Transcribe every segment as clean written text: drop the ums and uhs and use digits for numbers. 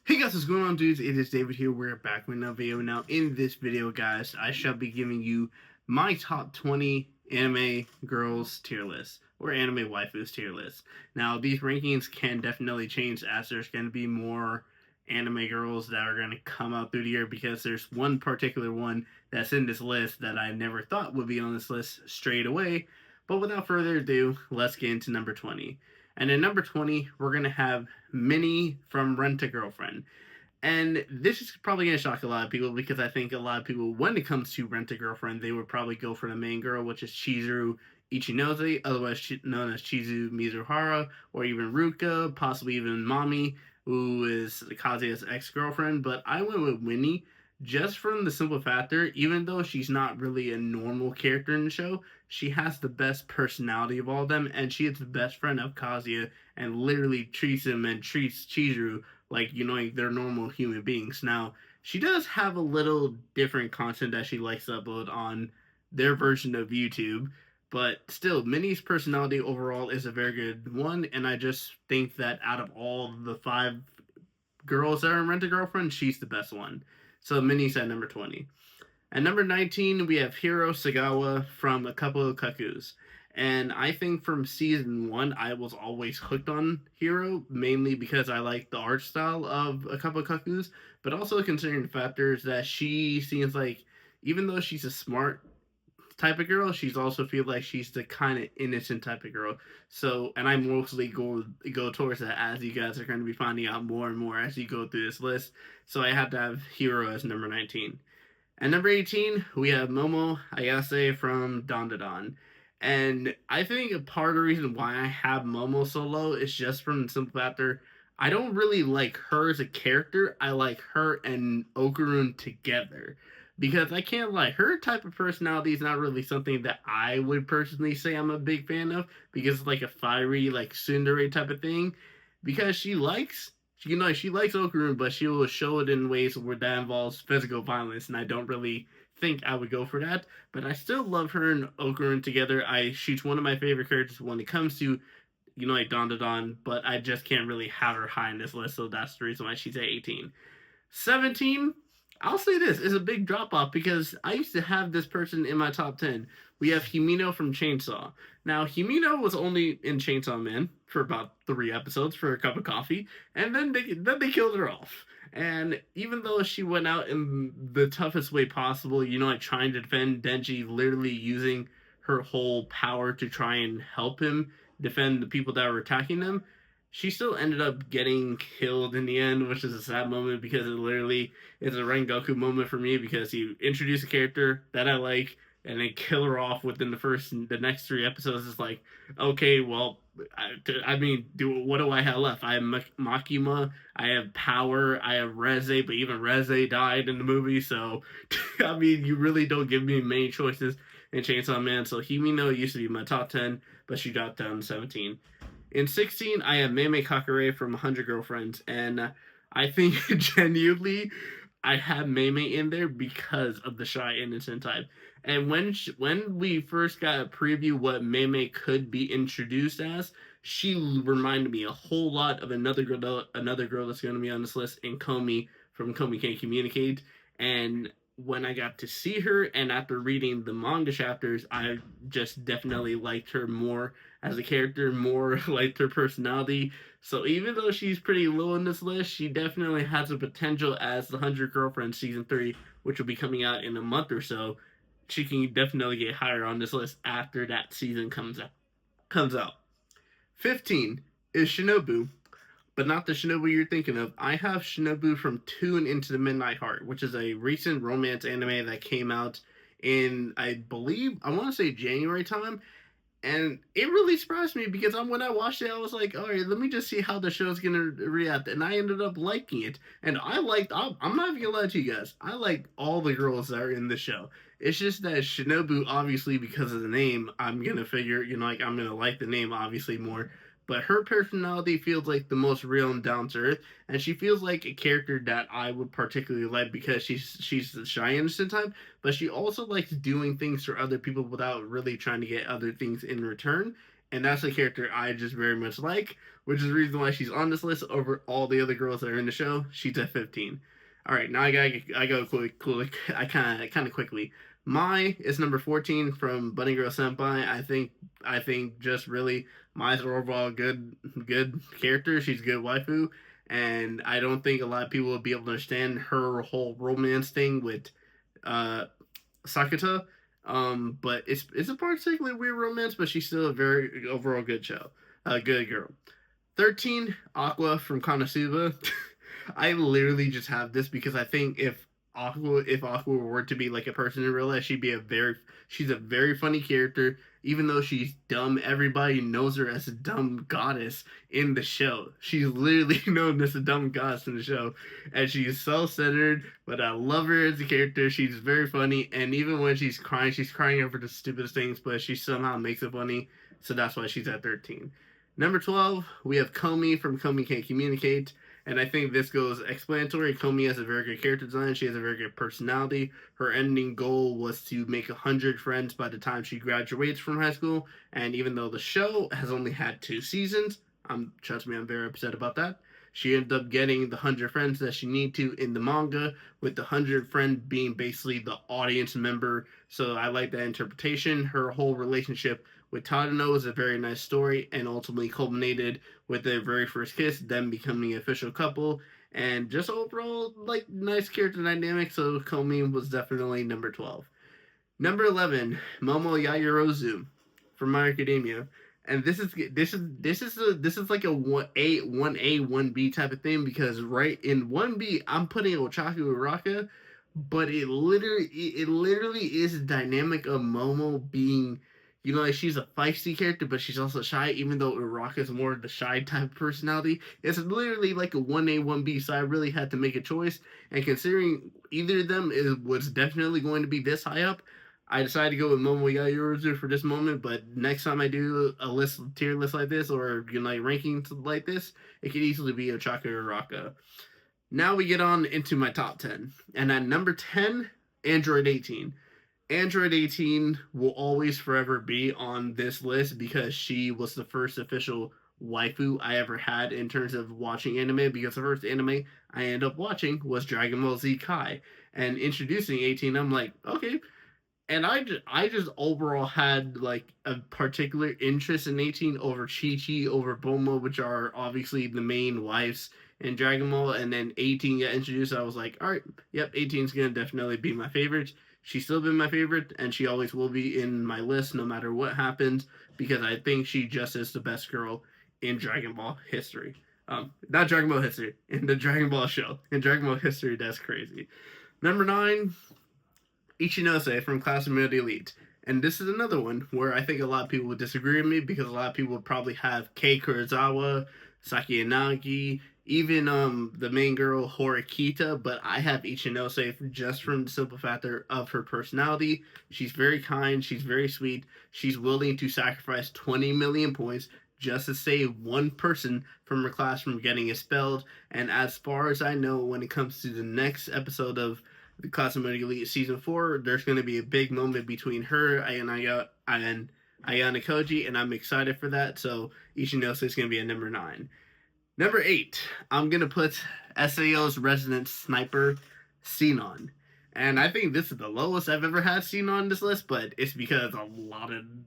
Hey guys, what's going on, dudes? It is David here. We're back with another video. Now, in this video, guys, I shall be giving you my top 20 anime girls tier list, or anime waifus tier list. Now, these rankings can definitely change as there's going to be more anime girls that are going to come out through the year, because there's one particular one that's in this list that I never thought would be on this list straight away. But without further ado, let's get into number 20. And in number 20, we're going to have Minnie from Rent a Girlfriend. And this is probably going to shock a lot of people, because I think a lot of people, when it comes to Rent a Girlfriend, they would probably go for the main girl, which is Chizuru Ichinose, otherwise known as Chizu Mizuhara, or even Ruka, possibly even Mami, who is Kazuya's ex girlfriend. But I went with Winnie just from the simple factor, even though she's not really a normal character in the show, she has the best personality of all of them, and she is the best friend of Kazuya, and literally treats him and treats Chizuru like, like they're normal human beings. Now, she does have a little different content that she likes to upload on their version of YouTube, but still, Minnie's personality overall is a very good one, and I just think that out of all the five girls that are in Rent a Girlfriend, she's the best one. So Minnie's at number 20. At number 19, we have Hiro Sagawa from A Couple of Cuckoos. And I think from season one, I was always hooked on Hiro, mainly because I like the art style of A Couple of Cuckoos, but also considering the factors that she seems like, even though she's a smart type of girl, she's also feel like she's the kind of innocent type of girl. So, and I mostly go towards that, as you guys are going to be finding out more and more as you go through this list. So I have to have Hiro as number 19. At number 18, we have Momo Ayase from Dandadan. And I think a part of the reason why I have Momo so low is just from the simple factor, I don't really like her as a character. I like her and Okarun together. Because I can't lie, her type of personality is not really something that I would personally say I'm a big fan of, because it's like a fiery, like tsundere type of thing. Because she likes Okarun, but she will show it in ways where that involves physical violence, and I don't really think I would go for that. But I still love her and Okarun together. She's one of my favorite characters when it comes to like Don Don, but I just can't really have her high in this list, so that's the reason why she's at 18. 17, I'll say this, is a big drop off, because I used to have this person in my top 10. We have Himino from Chainsaw. Now, Himino was only in Chainsaw Man for about 3 episodes for a cup of coffee, and then they killed her off. And even though she went out in the toughest way possible, like trying to defend Denji, literally using her whole power to try and help him defend the people that were attacking them, she still ended up getting killed in the end, which is a sad moment, because it literally is a Rengoku moment for me, because he introduced a character that I like and then kill her off within the next 3 episodes. Is like, okay, well, I mean, what do I have left? I have Makima, I have Power, I have Reze, but even Reze died in the movie, so I mean, you really don't give me many choices in Chainsaw Man. So Himino used to be my top 10, but she dropped down to 17. In 16, I have Meme Kakare from 100 Girlfriends, and I think genuinely I have Meme in there because of the shy innocent type. And when we first got a preview what Meme could be introduced as, she reminded me a whole lot of another girl that's going to be on this list, in Komi from Komi Can't Communicate. And when I got to see her, and after reading the manga chapters, I just definitely liked her more as a character, more liked her personality. So even though she's pretty low on this list, she definitely has the potential as the 100 Girlfriends season 3, which will be coming out in a month or so. She can definitely get higher on this list after that season comes out. 15 is Shinobu, but not the Shinobu you're thinking of. I have Shinobu from Tune Into the Midnight Heart, which is a recent romance anime that came out in, I believe, I want to say January time. And it really surprised me, because when I watched it, I was like, all right, let me just see how the show's going to react. And I ended up liking it. And I'm not even going to lie to you guys, I like all the girls that are in the show. It's just that Shinobu, obviously, because of the name, I'm going to figure, like, I'm going to like the name, obviously, more. But her personality feels like the most real and down to earth, and she feels like a character that I would particularly like, because she's the shy innocent type, but she also likes doing things for other people without really trying to get other things in return. And that's a character I just very much like. which is the reason why she's on this list over all the other girls that are in the show. She's at 15. All right, now I go quick. I kind of quickly. Mai is number 14 from Bunny Girl Senpai. I think just really Mai's an overall good character. She's a good waifu, and I don't think a lot of people will be able to understand her whole romance thing with uh Sakata. But it's a particularly weird romance, but she's still a very overall good show. Good girl. 13, Aqua from Konosuba. I literally just have this because I think if Aqua were to be like a person in real life, she's a very funny character. Even though she's dumb, everybody knows her as a dumb goddess in the show. She's literally known as a dumb goddess in the show, and she's self-centered. But I love her as a character. She's very funny, and even when she's crying over the stupidest things, but she somehow makes it funny. So that's why she's at 13. Number 12, we have Komi from Komi Can't Communicate. And I think this goes explanatory. Komi has a very good character design. She has a very good personality. Her ending goal was to make 100 friends by the time she graduates from high school. And even though the show has only had 2 seasons, trust me, I'm very upset about that. She ended up getting the 100 friends that she needed to in the manga, with the 100 friend being basically the audience member. So I like that interpretation. Her whole relationship with Tadano is a very nice story, and ultimately culminated with their very first kiss, them becoming an official couple, and just overall like nice character dynamic. So Komi was definitely number 12. Number 11, Momo Yaoyorozu from My Academia. And this is like a 1A 1B type of thing, because right in 1B I'm putting Ochaku Uraka, but it literally is a dynamic of Momo being, like, she's a feisty character, but she's also shy, even though Uraka is more of the shy type of personality. It's literally like a 1A 1B, so I really had to make a choice. And considering either of them was definitely going to be this high up, I decided to go with Momo Yaoyorozu for this moment. But next time I do a tier list like this, or like rankings like this, it could easily be Ochaka or Raka. Now we get on into my top 10, and at number 10, Android 18. Android 18 will always forever be on this list because she was the first official waifu I ever had in terms of watching anime, because the first anime I ended up watching was Dragon Ball Z Kai. And introducing 18, I'm like, okay. And I just overall had like a particular interest in 18 over Chi Chi, over Bulma, which are obviously the main wives in Dragon Ball. And then 18 got introduced. I was like, all right, yep, 18 is gonna definitely be my favorite. She's still been my favorite, and she always will be in my list no matter what happens, because I think she just is the best girl in Dragon Ball history. Not Dragon Ball history, in the Dragon Ball show. In Dragon Ball history, that's crazy. Number 9, Ichinose from Class of Melody Elite. And this is another one where I think a lot of people would disagree with me, because a lot of people would probably have Kei Kurosawa, Saki Inagi, even the main girl Horikita, but I have Ichinose just from the simple factor of her personality. She's very kind, she's very sweet, she's willing to sacrifice 20 million points just to save one person from her class from getting expelled. And as far as I know, when it comes to the next episode of the Classroom Elite Season 4, there's going to be a big moment between her and Ayana Koji, and I'm excited for that. So Ichinose is going to be a number 9. Number 8, I'm going to put SAO's resident sniper, Sinon. And I think this is the lowest I've ever had Sinon on this list, but it's because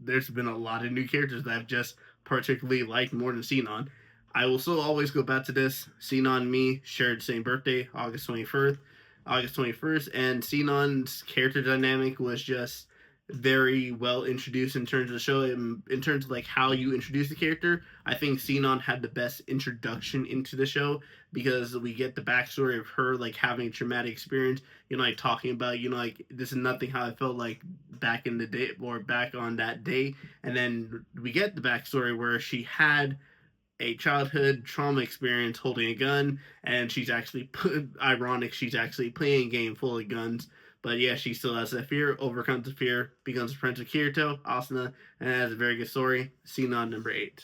there's been a lot of new characters that I've just particularly liked more than Sinon. I will still always go back to this. Sinon and me shared the same birthday, August 21st, and Sinon's character dynamic was just very well introduced in terms of the show. In terms of like how you introduce the character, I think Sinon had the best introduction into the show, because we get the backstory of her like having a traumatic experience, like talking about, like, this is nothing how I felt like back in the day, or back on that day. And then we get the backstory where she had a childhood trauma experience holding a gun, and she's actually she's actually playing a game full of guns. But yeah, she still has that fear, overcomes the fear, becomes friends with Kirito, Asuna, and has a very good story. Sinon, number 8.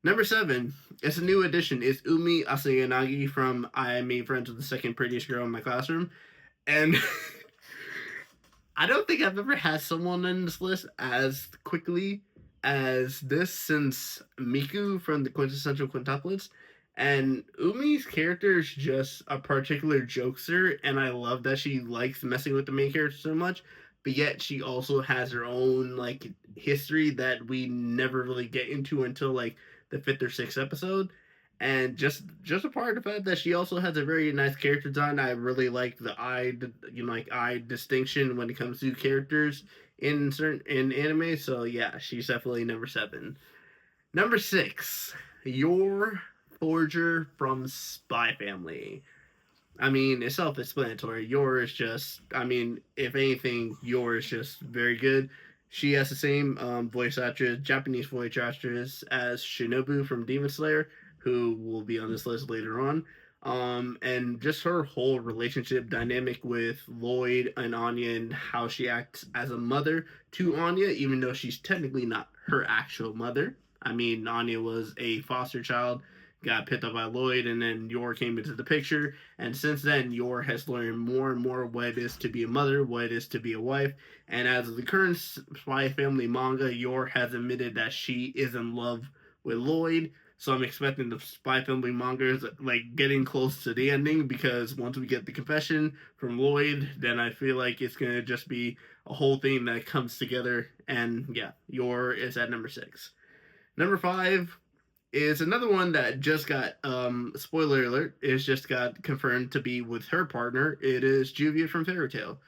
Number 7, it's a new addition. It's Umi Asayanagi from I Made Friends with the Second Prettiest Girl in My Classroom. And I don't think I've ever had someone on this list as quickly as this since Miku from the quintessential quintuplets. And Umi's character is just a particular jokester, and I love that she likes messing with the main character so much. But yet she also has her own like history that we never really get into until like the fifth or sixth episode. And just a part of the fact that she also has a very nice character design. I really like the eye, like eye distinction when it comes to characters in anime. So yeah, she's definitely number 7. Number 6, your Forger from Spy Family. I mean, it's self-explanatory. Yours just, I mean, if anything, yours just very good. She has the same voice actress, Japanese voice actress as Shinobu from Demon Slayer, who will be on this list later on. And just her whole relationship dynamic with Lloyd and Anya and how she acts as a mother to Anya, even though she's technically not her actual mother. I mean, Anya was a foster child, got picked up by Lloyd, and then Yor came into the picture. And since then, Yor has learned more and more what it is to be a mother, what it is to be a wife. And as the current Spy Family manga, Yor has admitted that she is in love with Lloyd. So I'm expecting the Spy Family manga is like getting close to the ending, because once we get the confession from Lloyd, then I feel like it's gonna just be a whole thing that comes together. And yeah, Yor is at number 6. Number 5 is another one that just got spoiler alert, is just got confirmed to be with her partner. It is Juvia from Fairy Tail.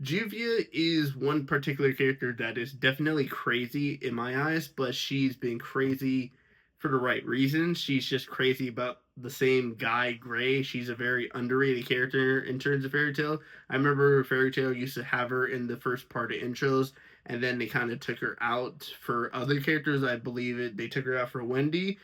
Juvia is one particular character that is definitely crazy in my eyes, but she's been crazy for the right reasons. She's just crazy about the same guy, Gray. She's a very underrated character in terms of Fairy Tail. I remember Fairy Tail used to have her in the first part of intros, and then they kind of took her out for other characters. I believe they took her out for Wendy.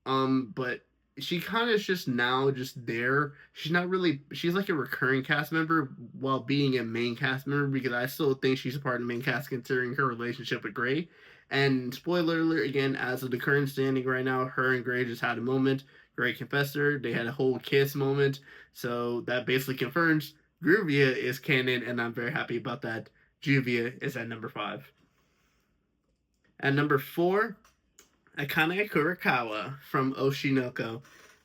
But she kind of is just now just there. She's not really, she's like a recurring cast member while being a main cast member, because I still think she's a part of the main cast considering her relationship with Gray. And spoiler alert again, as of the current standing right now, her and Gray just had a moment. Gray confessed her. They had a whole kiss moment. So that basically confirms Juvia is canon, and I'm very happy about that. Juvia is at number 5. At number 4, Akane Kurikawa from Oshinoko.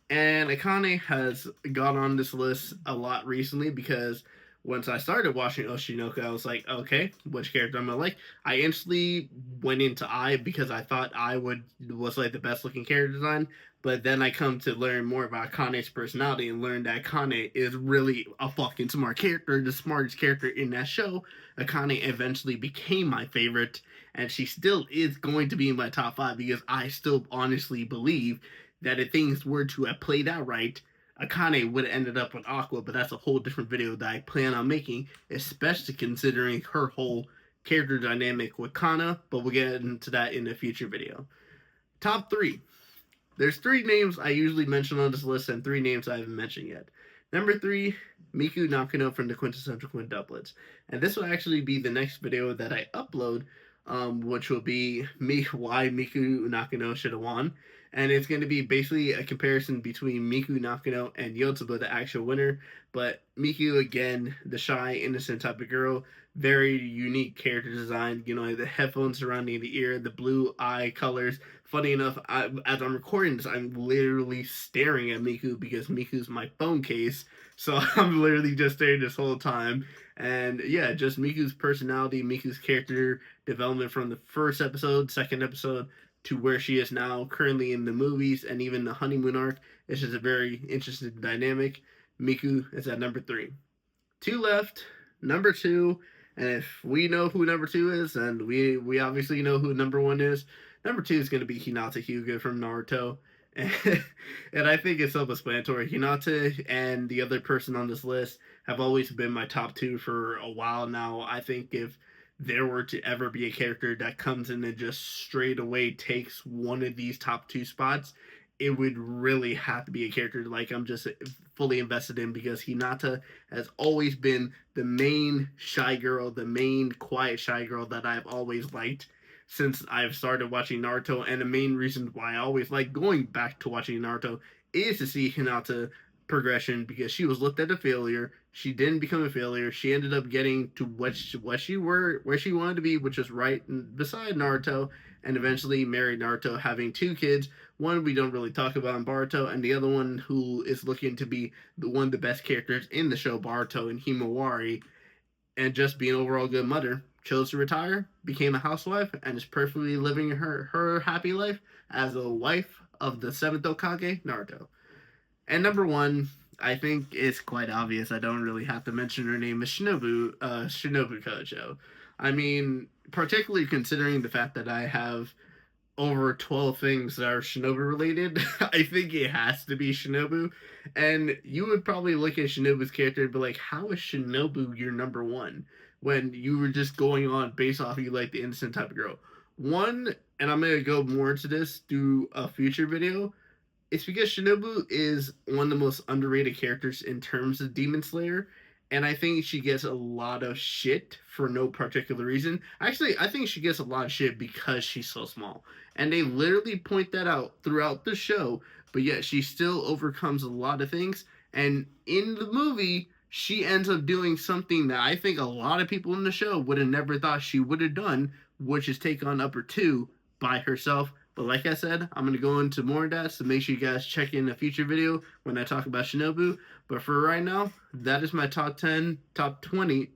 And Akane has got on this list a lot recently, because once I started watching Oshinoko, I was like, okay, which character I'm gonna like? I instantly went into Ai, because I thought Ai was like the best looking character design. But then I come to learn more about Akane's personality and learn that Akane is really a fucking smart character, the smartest character in that show. Akane eventually became my favorite, and she still is going to be in my top 5, because I still honestly believe that if things were to have played out right, Akane would have ended up with Aqua. But that's a whole different video that I plan on making, especially considering her whole character dynamic with Kana. But we'll get into that in a future video. Top 3. There's 3 names I usually mention on this list, and 3 names I haven't mentioned yet. Number 3, Miku Nakano from the quintessential quintuplets. And this will actually be the next video that I upload, which will be why Miku Nakano should have won. And it's going to be basically a comparison between Miku Nakano and Yotsuba, the actual winner. But Miku, again, the shy, innocent type of girl, very unique character design. You know, the headphones surrounding the ear, the blue eye colors. Funny enough, as I'm recording this, I'm literally staring at Miku, because Miku's my phone case. So I'm literally just staring this whole time. And yeah, just Miku's personality, Miku's character development from the first episode, second episode, to where she is now currently in the movies and even the honeymoon arc. It's just a very interesting dynamic. Miku is at number 3. 2 left. Number 2, and if we know who number 2 is, and we obviously know who number 1 is, number 2 is going to be Hinata Hyuga from Naruto. And I think it's self-explanatory. Hinata and the other person on this list have always been my top 2 for a while now. I think if there were to ever be a character that comes in and just straight away takes one of these top 2 spots, it would really have to be a character like I'm just fully invested in, because Hinata has always been the main shy girl, the main quiet shy girl that I've always liked since I've started watching Naruto. And the main reason why I always like going back to watching Naruto is to see Hinata progression, because she was looked at a failure. She didn't become a failure. She ended up getting to where she wanted to be, which is right beside Naruto. and eventually married Naruto, having 2 kids. One we don't really talk about in Boruto, and the other one who is looking to be one of the best characters in the show, Boruto, and Himawari, and just being an overall good mother, chose to retire, became a housewife, and is perfectly living her happy life as a wife of the 7th Hokage, Naruto. And number one, I think it's quite obvious. I don't really have to mention her name is Shinobu Kojo. I mean, particularly considering the fact that I have over 12 things that are Shinobu related, I think it has to be Shinobu. And you would probably look at Shinobu's character and be like, how is Shinobu your number one? When you were just going on based off you like the innocent type of girl. One, and I'm going to go more into this through a future video, it's because Shinobu is one of the most underrated characters in terms of Demon Slayer, and I think she gets a lot of shit for no particular reason. Actually, I think she gets a lot of shit because she's so small, and they literally point that out throughout the show. But yet she still overcomes a lot of things, and in the movie, she ends up doing something that I think a lot of people in the show would have never thought she would have done, which is take on Upper Two by herself. But like I said, I'm going to go into more of that, so make sure you guys check in a future video when I talk about Shinobu. But for right now, that is my top 10, top 20.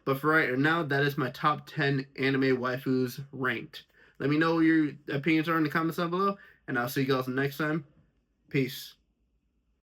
But for right now, that is my top 10 anime waifus ranked. Let me know what your opinions are in the comments down below, and I'll see you guys next time. Peace.